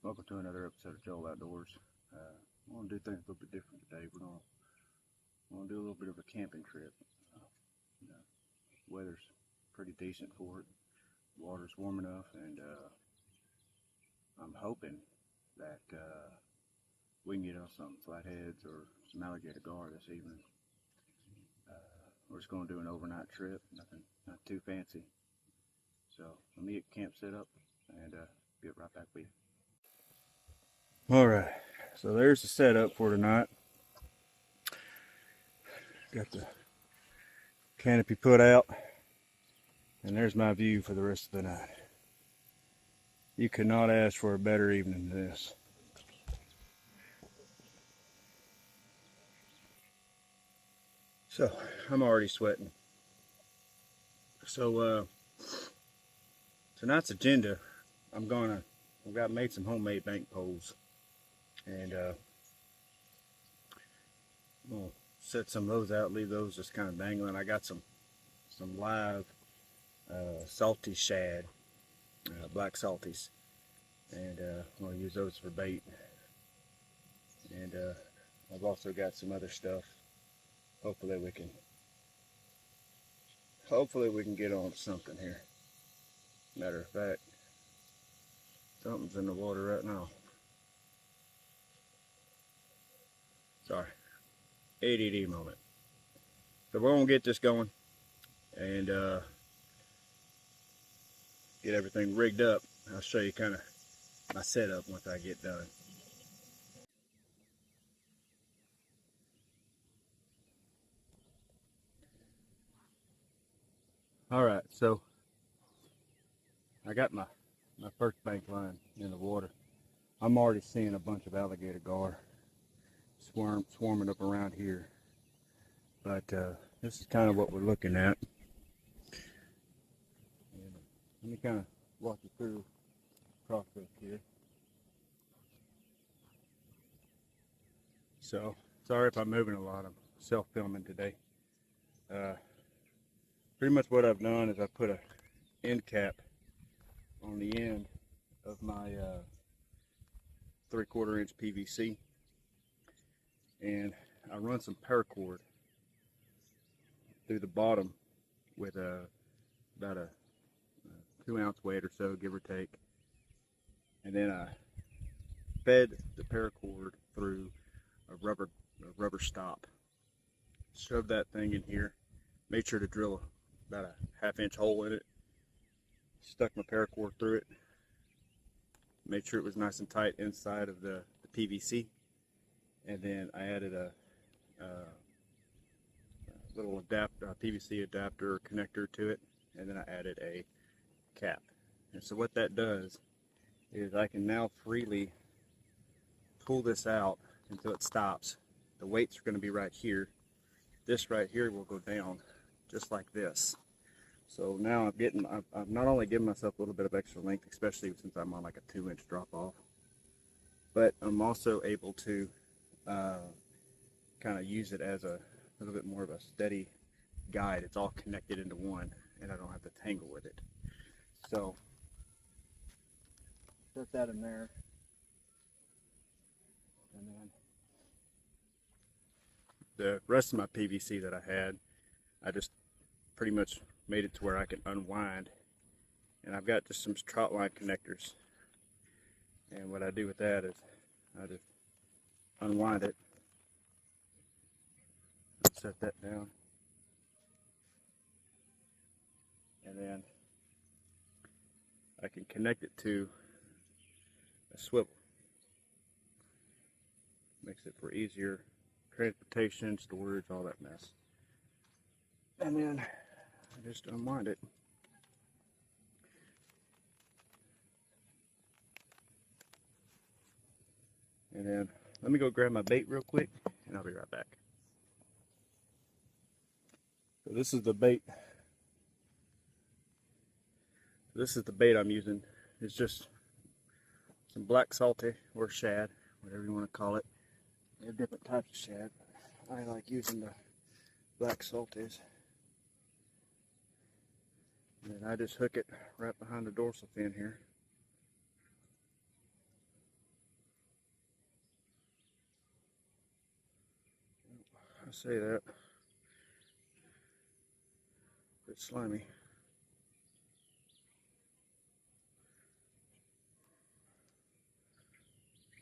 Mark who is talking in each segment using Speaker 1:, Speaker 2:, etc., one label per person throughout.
Speaker 1: Welcome to another episode of Joel Outdoors. I want to do things a little bit different today. We're gonna do a little bit of a camping trip. You know, weather's pretty decent for it. Water's warm enough, and I'm hoping that we can get on some flatheads or some alligator gar this evening. We're just gonna do an overnight trip. Nothing, not too fancy. So let me get camp set up and get right back with you. All right, so there's the setup for tonight. Got the canopy put out, and there's my view for the rest of the night. You could not ask for a better evening than this. So I'm already sweating. So tonight's agenda, I've got made some homemade bank poles, and I'm gonna set some of those out, leave those just kind of dangling. I got some live salty shad, black salties, and I'm gonna use those for bait. And I've also got some other stuff. Hopefully we can get on something here. Matter of fact, something's in the water right now. Sorry, ADD moment. So we're gonna get this going and get everything rigged up. I'll show you kind of my setup once I get done. All right, so I got my first bank line in the water. I'm already seeing a bunch of alligator gar swarming up around here, but this is kind of what we're looking at. And let me kind of walk you through the process here. So sorry if I'm moving a lot. I'm self-filming today. Pretty much what I've done is I put a end cap on the end of my 3/4 inch PVC, and I run some paracord through the bottom with about a 2 ounce weight or so, give or take, and then I fed the paracord through a rubber stop. Shoved that thing in here, made sure to drill about a 1/2 inch hole in it, stuck my paracord through it, made sure it was nice and tight inside of the PVC, and then I added a little PVC adapter connector to it, and then I added a cap. And so what that does is I can now freely pull this out until it stops. The weights are going to be right here. This right here will go down just like this. So now I'm not only giving myself a little bit of extra length, especially since I'm on like a 2 inch drop off, but I'm also able to kind of use it as a little bit more of a steady guide. It's all connected into one, and I don't have to tangle with it. So put that in there, and then the rest of my PVC that I had, I just pretty much made it to where I can unwind, and I've got just some trout line connectors, and what I do with that is I just unwind it, set that down, and then I can connect it to a swivel. Makes it for easier transportation, storage, all that mess. And then I just unwind it. And then let me go grab my bait real quick, and I'll be right back. So this is the bait. This is the bait I'm using. It's just some black salty or shad, whatever you want to call it. There are different types of shad. I like using the black salties. And then I just hook it right behind the dorsal fin here. say that. It's slimy.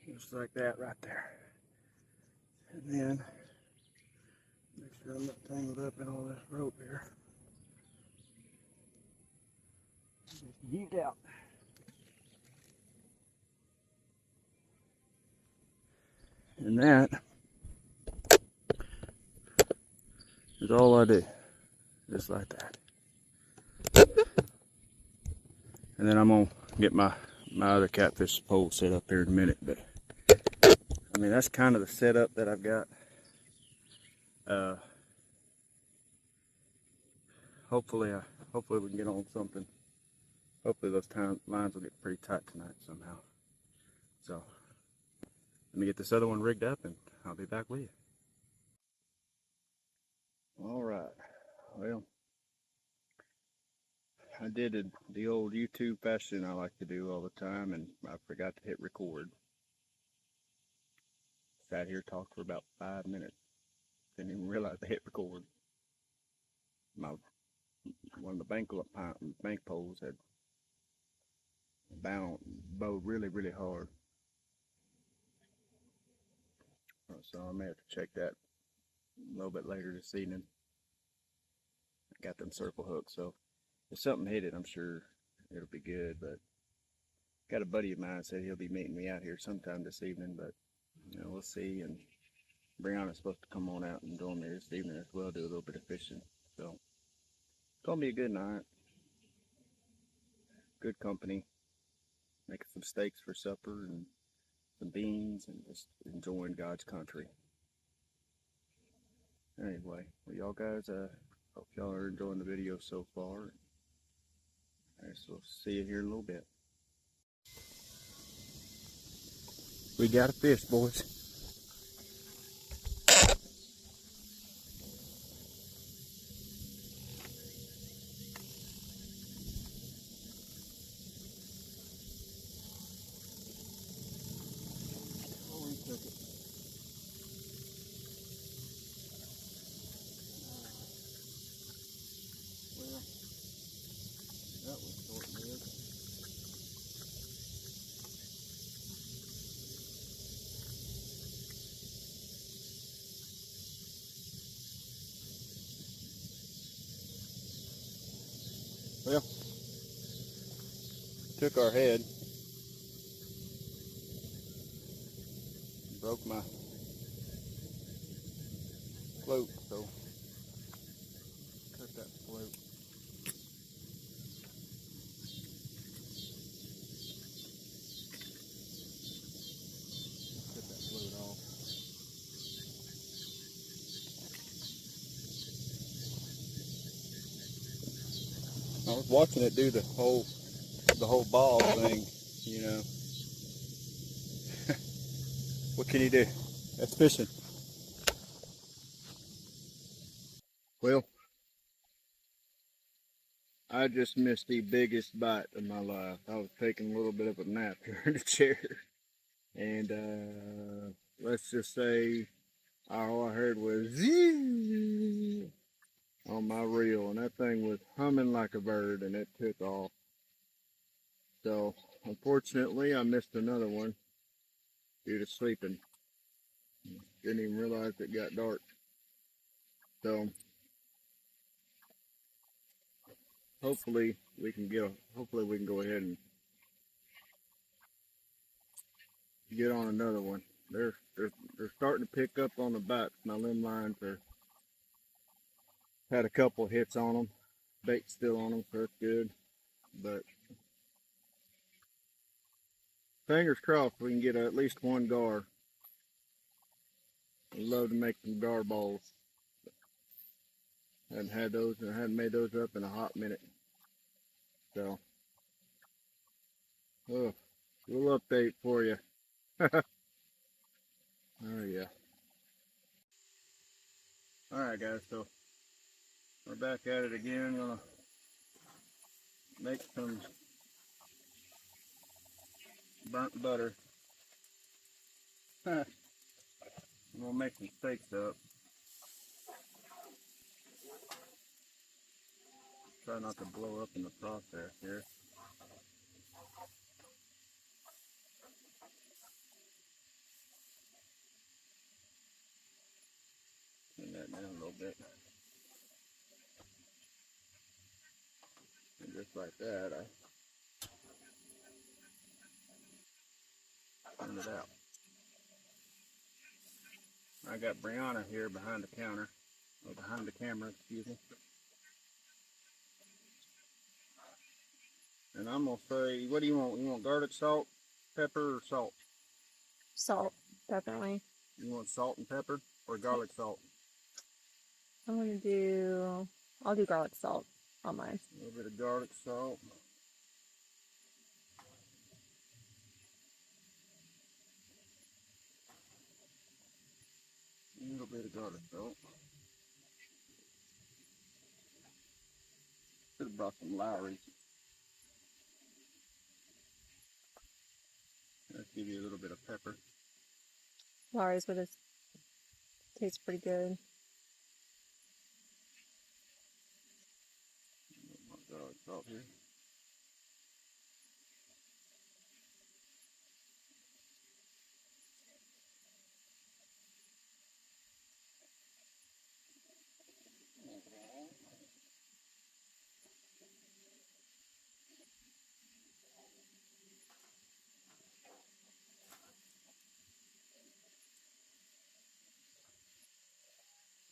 Speaker 1: Just like that right there. And then, make sure I'm not tangled up in all this rope here. Just yeet out. And that is all I do. Just like that. And then I'm gonna get my other catfish pole set up here in a minute, but I mean that's kind of the setup that I've got. Hopefully we can get on something. Hopefully those lines will get pretty tight tonight somehow. So let me get this other one rigged up and I'll be back with you. All right, well, I did the old YouTube fashion I like to do all the time, and I forgot to hit record. Sat here, talked for about 5 minutes. Didn't even realize I hit record. One of the bank poles had bowed really hard. So I may have to check that a little bit later this evening. I got them circle hooks, so if something hit it, I'm sure it'll be good. But got a buddy of mine said he'll be meeting me out here sometime this evening, but you know, we'll see. And Brianna's supposed to come on out and join me this evening as well, do a little bit of fishing. So it's gonna be a good night. Good company. Making some steaks for supper and some beans and just enjoying God's country. Anyway, well, y'all guys, hope y'all are enjoying the video so far. I guess we'll see you here in a little bit. We got a fish, boys. Oh, he took it. Well, that was short-lived. Well, took our head. Broke my float, so cut that float. Cut that float off. I was watching it do the whole ball thing, you know. What can you do? That's fishing. Well, I just missed the biggest bite of my life. I was taking a little bit of a nap here in the chair, and let's just say all I heard was zzzz on my reel, and that thing was humming like a bird, and it took off. So unfortunately, I missed another one due to sleeping. Didn't even realize it got dark. So hopefully we can go ahead and get on another one. They're starting to pick up on the bites. My limb lines had a couple hits on them. Bait's still on them, so that's good. But fingers crossed we can get at least one gar. I'd love to make some gar balls. I hadn't made those up in a hot minute. So, we'll update for you. Oh yeah. Alright guys, so we're back at it again. Gonna make some burnt butter. I'm gonna make some steaks up. Try not to blow up in the process here. Turn that down a little bit. And just like that, I turn it out. I got Brianna here behind the counter, or behind the camera, excuse me. And I'm gonna say, what do you want? You want garlic salt, pepper, or salt?
Speaker 2: Salt, definitely.
Speaker 1: You want salt and pepper, or garlic salt?
Speaker 2: I'll do garlic salt on mine.
Speaker 1: A little bit of garlic salt. A little bit of garlic salt. Should have brought some Lowry's. Let's give you a little bit of pepper.
Speaker 2: Lowry's with this tastes pretty good.
Speaker 1: Garlic salt here.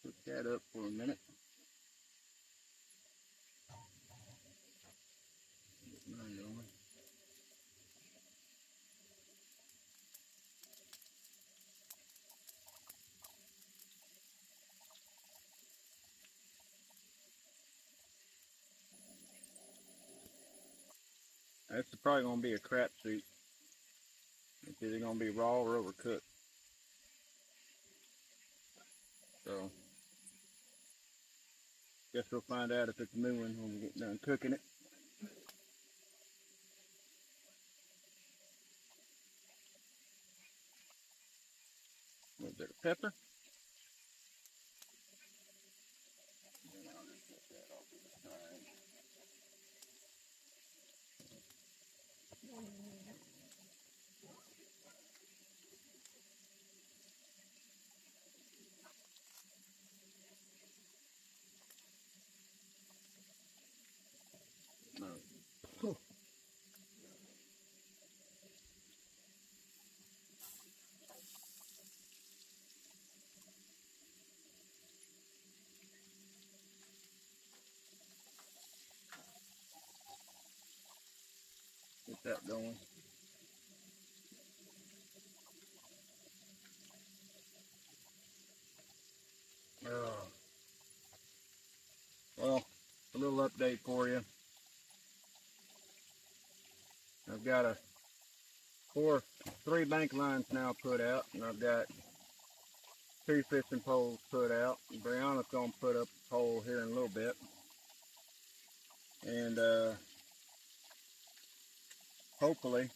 Speaker 1: Put that up for a minute. That's probably going to be a crapshoot. It's either going to be raw or overcooked. So, guess we'll find out if it's a new one when we get done cooking it. A little bit of pepper. And I'll just set that off to the side. No. Cool. Get that going. Well, a little update for you. I've got three bank lines now put out, and I've got 2 fishing poles put out. And Brianna's gonna put up a pole here in a little bit, and hopefully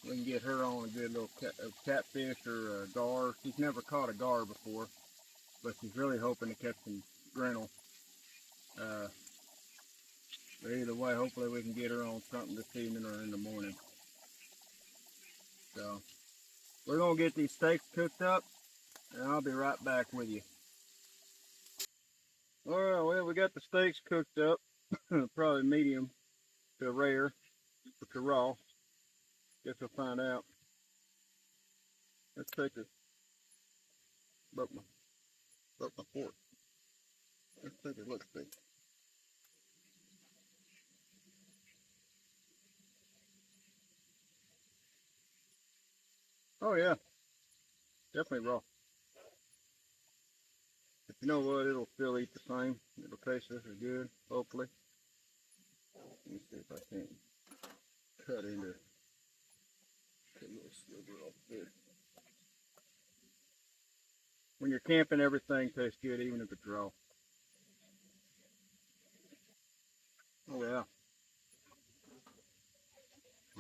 Speaker 1: we can get her on a good little catfish or a gar. She's never caught a gar before, but she's really hoping to catch some grinnell. But either way, hopefully we can get her on something this evening or in the morning. So we're gonna get these steaks cooked up, and I'll be right back with you. Alright, well, we got the steaks cooked up, probably medium to rare, or to raw. Guess we'll find out. Let's take broke my fork. Let's take a look see. Oh yeah, definitely raw. But you know what, it'll still eat the same. It'll taste just as good, hopefully. Let me see if I can cut into a little sliver off there. When you're camping, everything tastes good, even if it's raw. Oh yeah.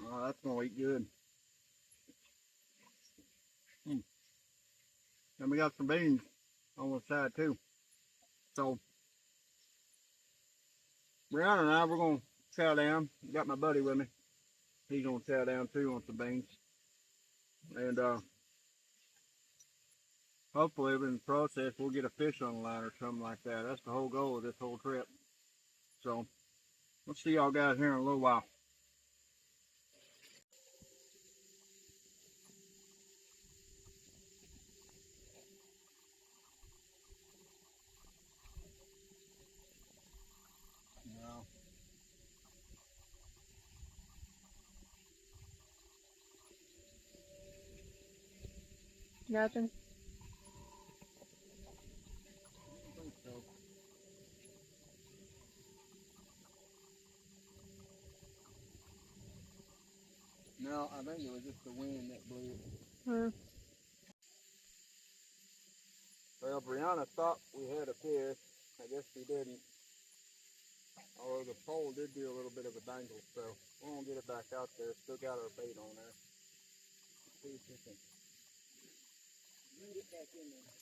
Speaker 1: Oh, that's gonna eat good. And we got some beans on the side too. So Brianna and I, we're gonna chow down. Got my buddy with me. He's gonna chow down too on some beans. And hopefully in the process we'll get a fish on the line or something like that. That's the whole goal of this whole trip. So we'll see y'all guys here in a little while. No.
Speaker 2: Nothing.
Speaker 1: I think so. No, I think it was just the wind that blew it.
Speaker 2: Hmm.
Speaker 1: Well, Brianna thought we had a fish. I guess we didn't. Although the pole did do a little bit of a dangle, so we're gonna get it back out there. Still got our bait on there. See if we can get it back in there.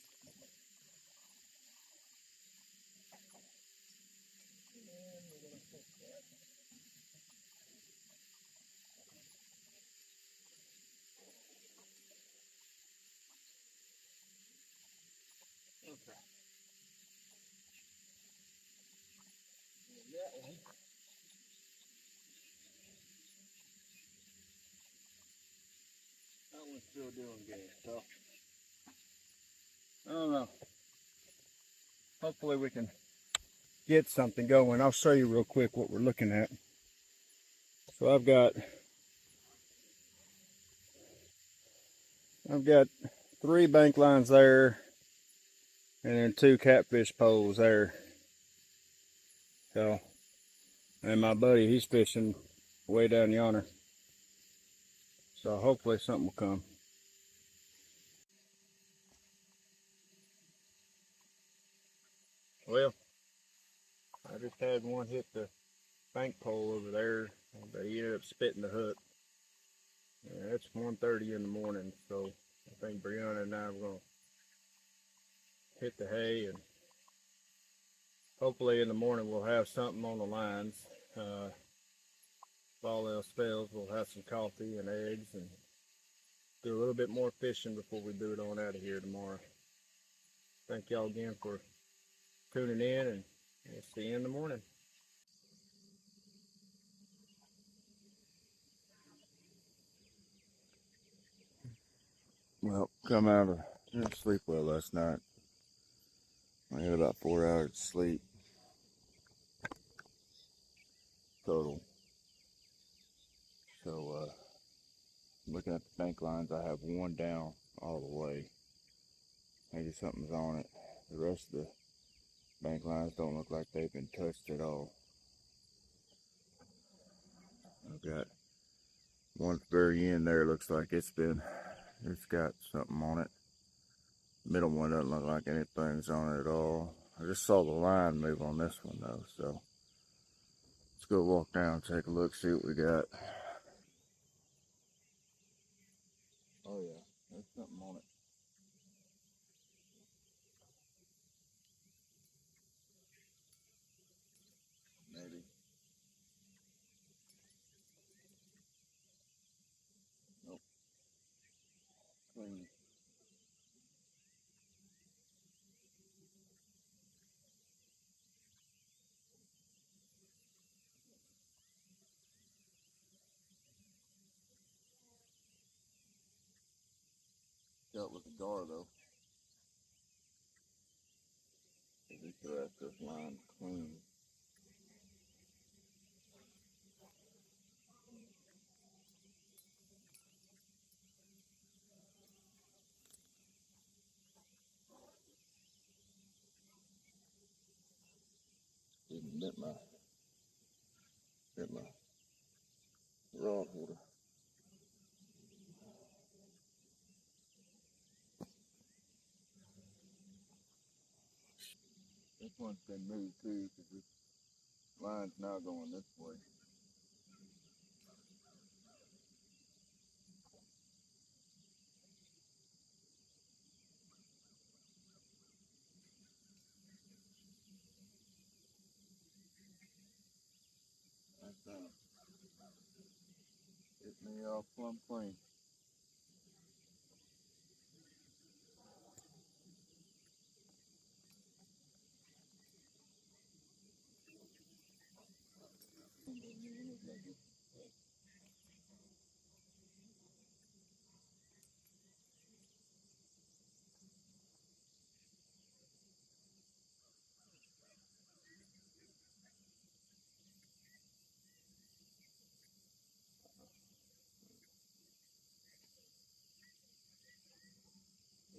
Speaker 1: And we're gonna fix that. Okay. And that one. That one's still doing good. So I don't know. Hopefully we can get something going. I'll show you real quick what we're looking at. So I've got 3 bank lines there and then 2 catfish poles there. So, and my buddy, he's fishing way down yonder. So hopefully something will come. Well, I just had one hit the bank pole over there, but he ended up spitting the hook. Yeah, it's 1:30 in the morning, so I think Brianna and I are going to hit the hay, and hopefully in the morning we'll have something on the lines. If all else fails, we'll have some coffee and eggs and do a little bit more fishing before we do it on out of here tomorrow. Thank y'all again for tuning in, and we'll see you in the morning. Well, come out of didn't sleep well last night. I had about 4 hours of sleep total. So looking at the bank lines, I have one down all the way. Maybe something's on it. The rest of the bank lines don't look like they've been touched at all. I've got one at the very end there. Looks like it's got something on it. Middle one doesn't look like anything's on it at all. I just saw the line move on this one though, so let's go walk down, take a look, see what we got. Oh yeah, there's something on it. Maybe. Nope. Clean. Dealt with the gar though. We could have this line clean. Even bit my rod holder. This one's been moved too, because this line's now going this way. Me all plumb clean.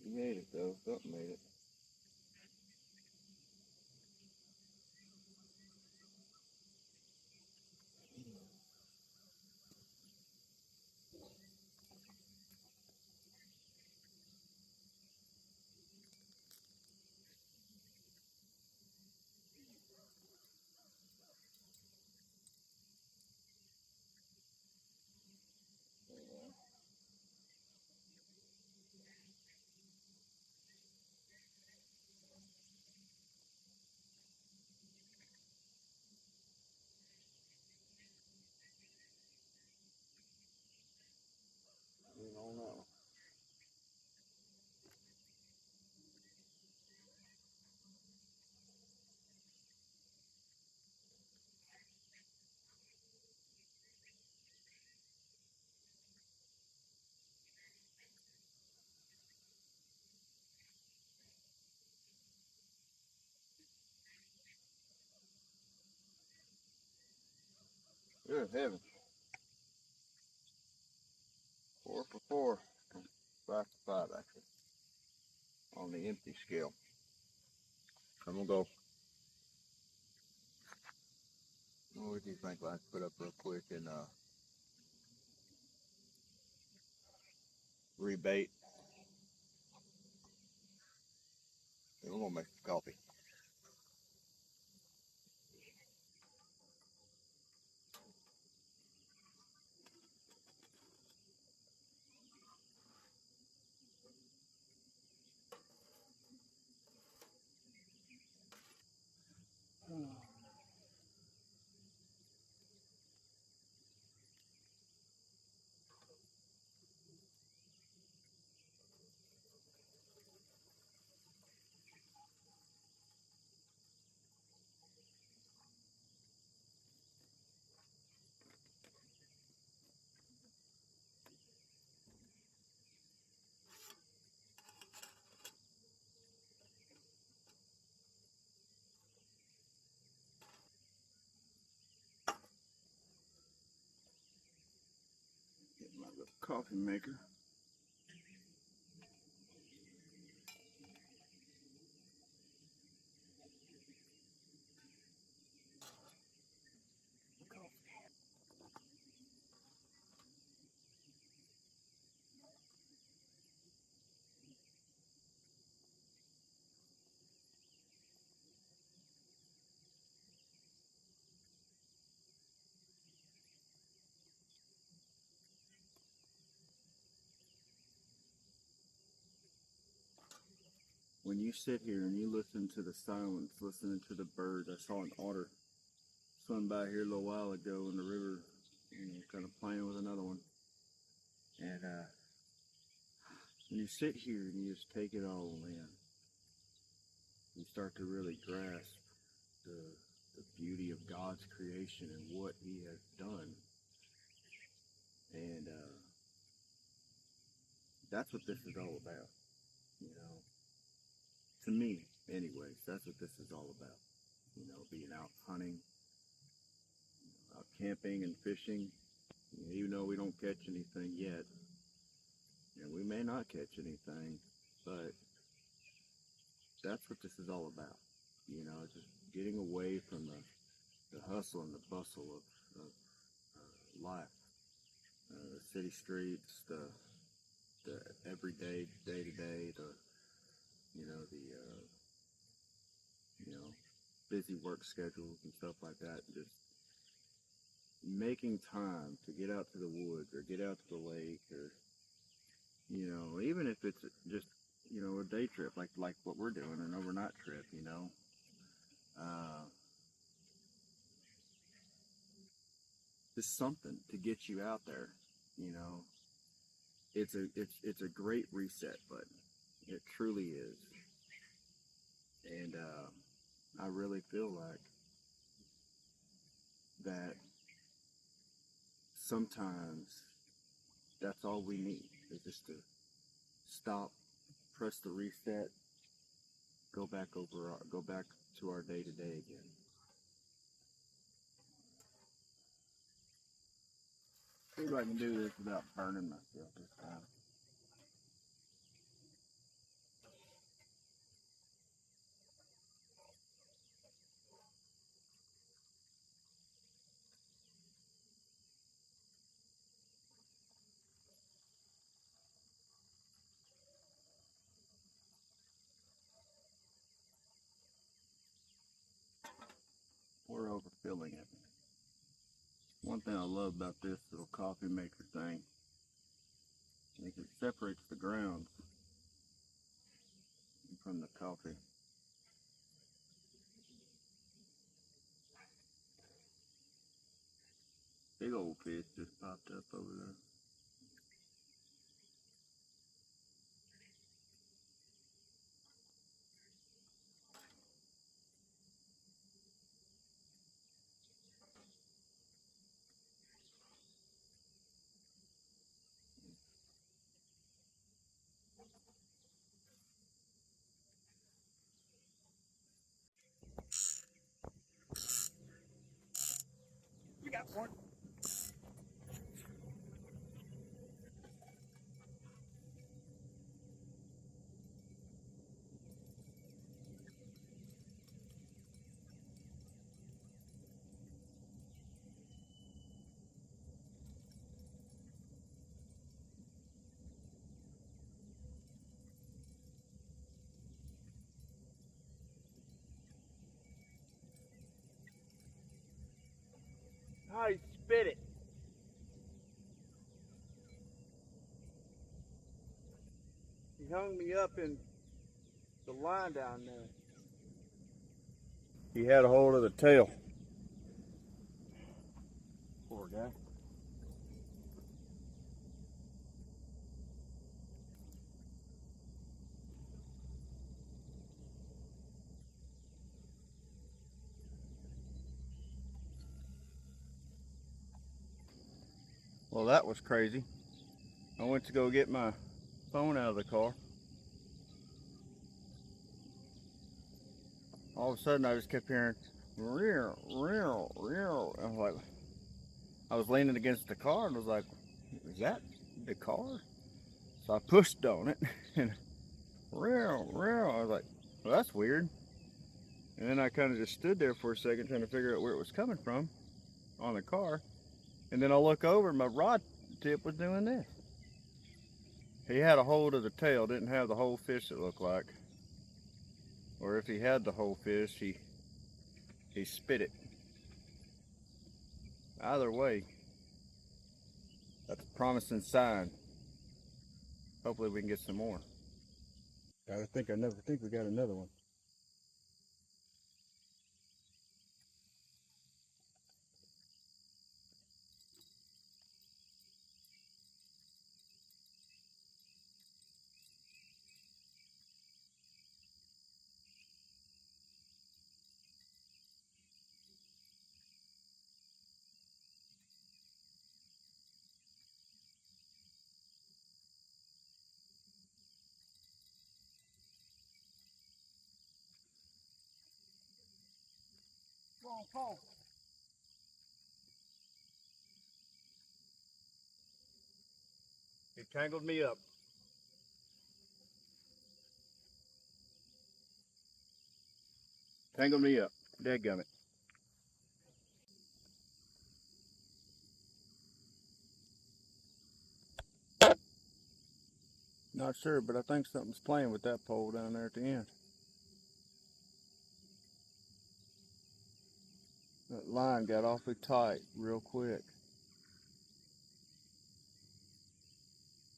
Speaker 1: He made it though. Something made it. You don't know. Good heavens. 4 for 4. 5 for 5 actually. On the empty scale. I'm gonna go. What do you think? Let's put up real quick and rebait. And we're gonna make some coffee. Get my little coffee maker. When you sit here and you listen to the silence, listening to the birds, I saw an otter swim by here a little while ago in the river, kind of playing with another one. And when you sit here and you just take it all in, you start to really grasp the beauty of God's creation and what He has done. And that's what this is all about, To me, anyways, that's what this is all about. Being out hunting, out camping and fishing. Even though we don't catch anything yet, we may not catch anything, but that's what this is all about. Just getting away from the hustle and the bustle of life, the city streets, the everyday, day to day, the busy work schedules and stuff like that. Just making time to get out to the woods or get out to the lake, or even if it's just a day trip like what we're doing, an overnight trip. Just something to get you out there, You know, it's a great reset button. It truly is. And I really feel like that sometimes that's all we need is just to stop, press the reset, go back to our day to day again. See if I can do this without burning myself this time. We're overfilling it. One thing I love about this little coffee maker thing is it separates the grounds from the coffee. Big old fish just popped up over there. You got one. Oh, he spit it. He hung me up in the line down there. He had a hold of the tail. Poor guy. Well, that was crazy. I went to go get my phone out of the car. All of a sudden, I just kept hearing, real, real, real. And I was leaning against the car and was like, is that the car? So I pushed on it and real, real. I was like, well, that's weird. And then I kind of just stood there for a second trying to figure out where it was coming from on the car. And then I look over and my rod tip was doing this. He had a hold of the tail, didn't have the whole fish, it looked like. Or if he had the whole fish, he spit it. Either way, that's a promising sign. Hopefully we can get some more. I never think we got another one. Come on, Paul. He tangled me up. Tangled me up. Dadgummit. Not sure, but I think something's playing with that pole down there at the end. That line got awfully tight real quick.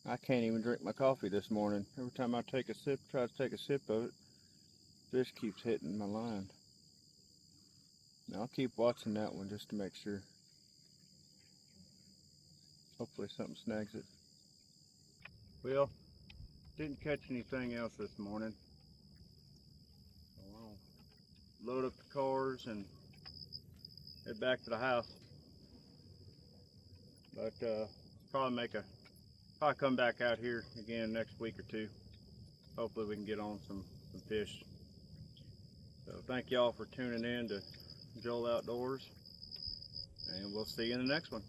Speaker 1: I can't even drink my coffee this morning. Every time I try to take a sip of it, fish keeps hitting my line. Now I'll keep watching that one just to make sure. Hopefully something snags it. Well, didn't catch anything else this morning. So I'll load up the cars and head back to the house. But probably come back out here again next week or two. Hopefully we can get on some fish. So thank y'all for tuning in to Joel Outdoors, and we'll see you in the next one.